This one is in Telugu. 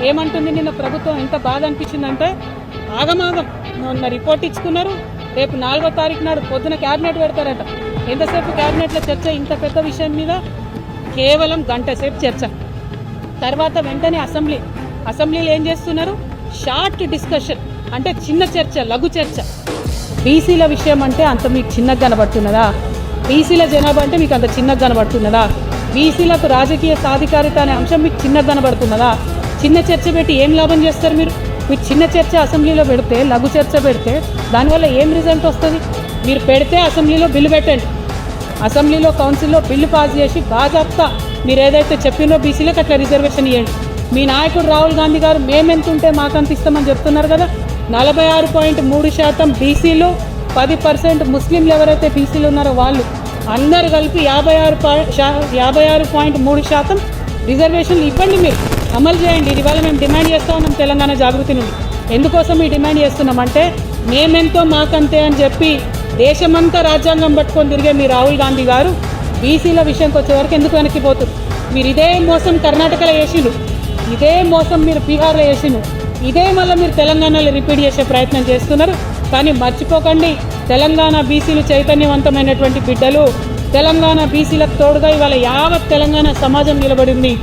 ఏమంటుంది నిన్న ప్రభుత్వం ఎంత బాధ అనిపించిందంటే ఆగమాగం మొన్న రిపోర్ట్ ఇచ్చుకున్నారు. రేపు 4వ తారీఖు నాడు పొద్దున క్యాబినెట్ పెడతారట. ఎంతసేపు క్యాబినెట్లో చర్చ? ఇంత పెద్ద విషయం మీద కేవలం గంట సేపు చర్చ. తర్వాత వెంటనే అసెంబ్లీలో ఏం చేస్తున్నారు? షార్ట్ డిస్కషన్, అంటే చిన్న చర్చ, లఘు చర్చ. బీసీల విషయం అంటే అంత మీకు చిన్నగా కనబడుతున్నదా? బీసీల జనాభా అంటే మీకు అంత చిన్నగా కనబడుతున్నదా? బీసీలకు రాజకీయ సాధికారిత అనే అంశం మీకు చిన్నగా కనబడుతున్నదా? చిన్న చర్చ పెట్టి ఏం లాభం చేస్తారు మీరు? మీరు చిన్న చర్చ అసెంబ్లీలో పెడితే, లఘు చర్చ పెడితే దానివల్ల ఏం రిజల్ట్ వస్తుంది? మీరు పెడితే అసెంబ్లీలో బిల్లు పెట్టండి, అసెంబ్లీలో కౌన్సిల్లో బిల్లు పాస్ చేసి బాజాప్తా మీరు ఏదైతే చెప్పినో బీసీలకు అట్లా రిజర్వేషన్ ఇవ్వండి. మీ నాయకుడు రాహుల్ గాంధీ గారు మేమెంత ఉంటే మాకంత ఇస్తామని చెప్తున్నారు కదా. 46.3% బీసీలు, 10% ముస్లింలు ఎవరైతే బీసీలు ఉన్నారో వాళ్ళు అందరు కలిపి 56.3% రిజర్వేషన్లు ఇవ్వండి, మీరు అమలు చేయండి. ఇది వల్ల మేము డిమాండ్ చేస్తూ ఉన్నాం తెలంగాణ జాగృతి నుండి. ఎందుకోసం ఈ డిమాండ్ చేస్తున్నామంటే మేమెంతో మాకంతే అని చెప్పి దేశమంతా రాజ్యాంగం పట్టుకొని తిరిగే మీ రాహుల్ గాంధీ గారు బీసీల విషయంకి వచ్చేవరకు ఎందుకు వెనక్కిపోతుంది? మీరు ఇదే మోసం కర్ణాటకలో చేసిండు, ఇదే మోసం మీరు బీహార్లో చేసిండు, ఇదే మళ్ళీ మీరు తెలంగాణలో రిపీట్ చేసే ప్రయత్నం చేస్తున్నారు. కానీ మర్చిపోకండి, తెలంగాణ బీసీలు చైతన్యవంతమైనటువంటి బిడ్డలు. తెలంగాణ బీసీలకు తోడుగా ఇవాళ యావత్ తెలంగాణ సమాజం నిలబడింది.